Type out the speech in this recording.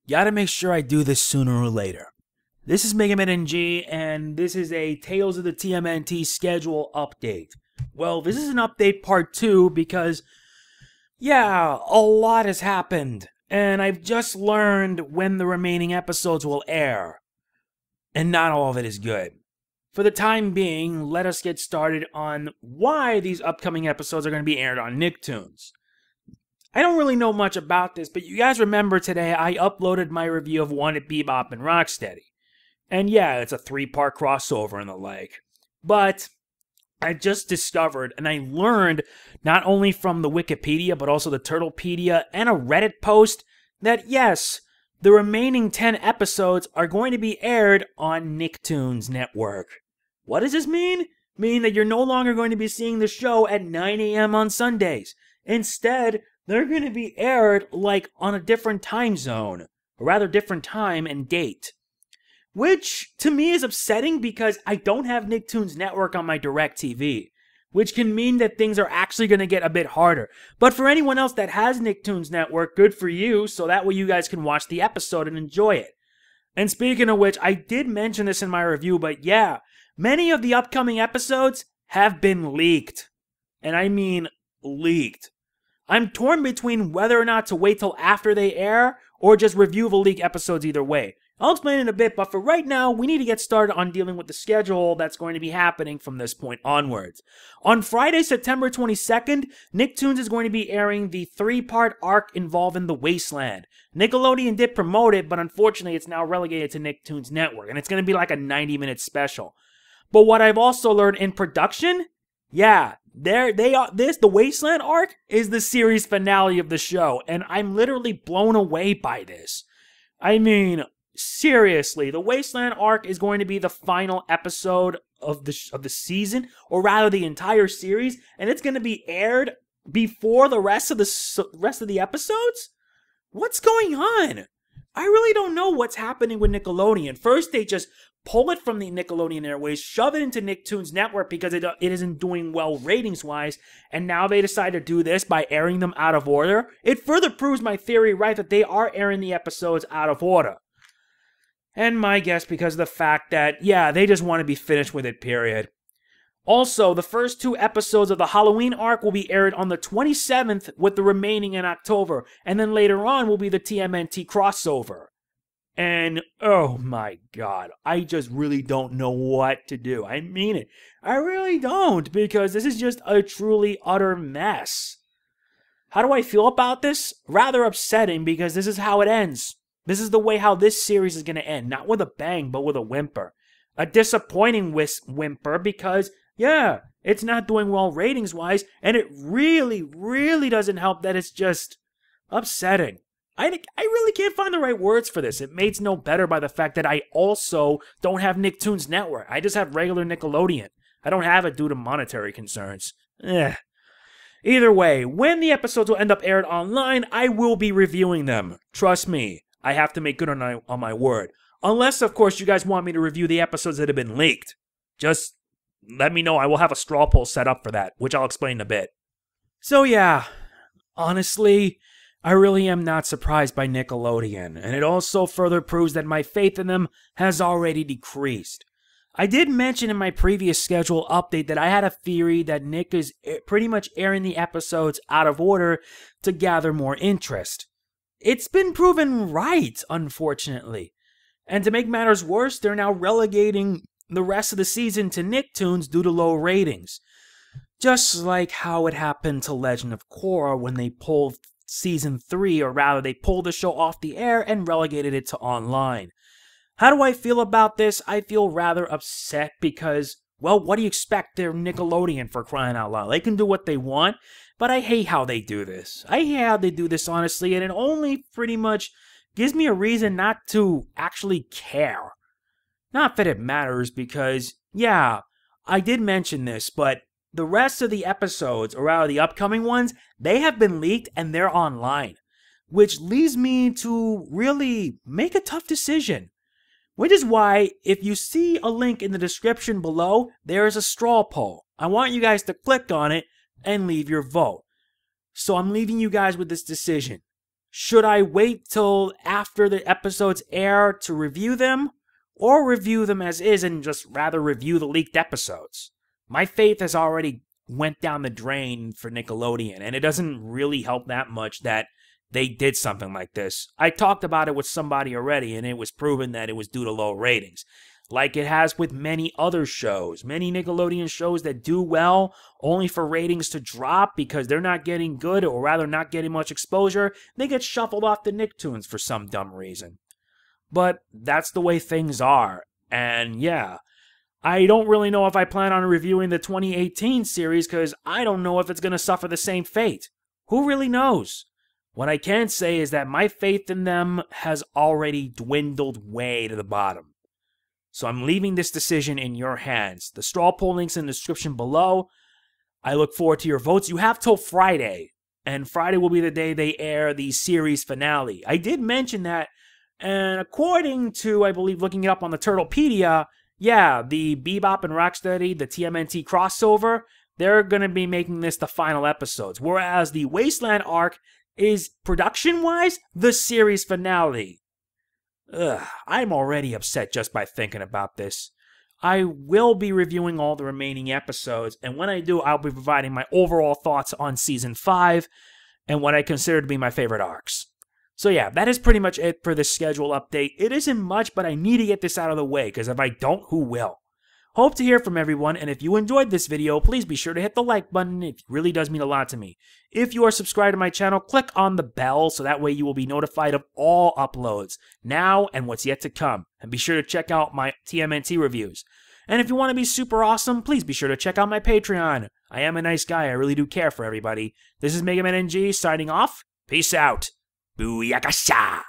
Gotta make sure I do this sooner or later. This is Mega Man NG, and this is a Tales of the TMNT schedule update. Well, this is an update part 2 because, yeah, a lot has happened, and I've just learned when the remaining episodes will air. And not all of it is good. For the time being, let us get started on why these upcoming episodes are going to be aired on Nicktoons. I don't really know much about this, but you guys remember today I uploaded my review of One at Bebop and Rocksteady. And yeah, it's a 3-part crossover and the like. But I just discovered, and I learned, not only from the Wikipedia, but also the Turtlepedia and a Reddit post, that yes, the remaining 10 episodes are going to be aired on Nicktoons Network. What does this mean? Mean that you're no longer going to be seeing the show at 9 a.m. on Sundays. Instead, they're going to be aired like on a different time zone, or rather different time and date. Which, to me, is upsetting because I don't have Nicktoons Network on my DirecTV, which can mean that things are actually going to get a bit harder. But for anyone else that has Nicktoons Network, good for you, so that way you guys can watch the episode and enjoy it. And speaking of which, I did mention this in my review, but yeah, many of the upcoming episodes have been leaked. And I mean leaked. I'm torn between whether or not to wait till after they air, or just review the leaked episodes either way. I'll explain in a bit, but for right now, we need to get started on dealing with the schedule that's going to be happening from this point onwards. On Friday, September 22nd, Nicktoons is going to be airing the 3-part arc involving the Wasteland. Nickelodeon did promote it, but unfortunately it's now relegated to Nicktoons Network, and it's going to be like a 90-minute special. But what I've also learned in production, yeah, the Wasteland Arc is the series finale of the show, and I'm literally blown away by this. I mean, seriously, the Wasteland Arc is going to be the final episode of the season, or rather the entire series, and it's going to be aired before the rest of the episodes? What's going on? I really don't know what's happening with Nickelodeon. First, they just pull it from the Nickelodeon airways, shove it into Nicktoons Network because it isn't doing well ratings-wise, and now they decide to do this by airing them out of order. It further proves my theory right that they are airing the episodes out of order. And my guess because of the fact that, yeah, they just want to be finished with it, period. Also, the first 2 episodes of the Halloween arc will be aired on the 27th, with the remaining in October, and then later on will be the TMNT Crossover. And, oh my god, I just really don't know what to do. I mean it. I really don't, because this is just a truly utter mess. How do I feel about this? Rather upsetting, because this is how it ends. This is the way how this series is going to end. Not with a bang, but with a whimper. A disappointing whimper because, yeah, it's not doing well ratings-wise, and it really, really doesn't help that it's just upsetting. I really can't find the right words for this. It makes no better by the fact that I also don't have Nicktoons Network. I just have regular Nickelodeon. I don't have it due to monetary concerns. Either way, when the episodes will end up aired online, I will be reviewing them. Trust me, I have to make good on my word. Unless, of course, you guys want me to review the episodes that have been leaked. Just let me know. I will have a straw poll set up for that, which I'll explain in a bit. So yeah, honestly, I really am not surprised by Nickelodeon, and it also further proves that my faith in them has already decreased. I did mention in my previous schedule update that I had a theory that Nick is pretty much airing the episodes out of order to gather more interest. It's been proven right, unfortunately. And to make matters worse, they're now relegating the rest of the season to Nicktoons due to low ratings. Just like how it happened to Legend of Korra when they pulled Season 3, or rather they pulled the show off the air and relegated it to online. How do I feel about this? I feel rather upset because, well, what do you expect? They're Nickelodeon, for crying out loud. They can do what they want, but I hate how they do this. I hate how they do this, honestly, and it only pretty much gives me a reason not to actually care. Not that it matters because, yeah, I did mention this, but the rest of the episodes, or rather the upcoming ones, they have been leaked and they're online. Which leads me to really make a tough decision. Which is why, if you see a link in the description below, there is a straw poll. I want you guys to click on it and leave your vote. So I'm leaving you guys with this decision. Should I wait till after the episodes air to review them? Or review them as is and just rather review the leaked episodes? My faith has already went down the drain for Nickelodeon, and it doesn't really help that much that they did something like this. I talked about it with somebody already, and it was proven that it was due to low ratings. Like it has with many other shows. Many Nickelodeon shows that do well, only for ratings to drop because they're not getting good, or rather not getting much exposure. They get shuffled off the Nicktoons for some dumb reason. But that's the way things are. And yeah, I don't really know if I plan on reviewing the 2018 series because I don't know if it's going to suffer the same fate. Who really knows? What I can say is that my faith in them has already dwindled way to the bottom. So I'm leaving this decision in your hands. The straw poll link's in the description below. I look forward to your votes. You have till Friday, and Friday will be the day they air the series finale. I did mention that, and according to, I believe, looking it up on the Turtlepedia, yeah, the Bebop and Rocksteady, the TMNT Crossover, they're going to be making this the final episodes, whereas the Wasteland Arc is, production-wise, the series finale. Ugh, I'm already upset just by thinking about this. I will be reviewing all the remaining episodes, and when I do, I'll be providing my overall thoughts on Season 5 and what I consider to be my favorite arcs. So yeah, that is pretty much it for this schedule update. It isn't much, but I need to get this out of the way, because if I don't, who will? Hope to hear from everyone, and if you enjoyed this video, please be sure to hit the like button. It really does mean a lot to me. If you are subscribed to my channel, click on the bell so that way you will be notified of all uploads, now and what's yet to come. And be sure to check out my TMNT reviews. And if you want to be super awesome, please be sure to check out my Patreon. I am a nice guy, I really do care for everybody. This is Mega Man NG signing off. Peace out. Booyakasha!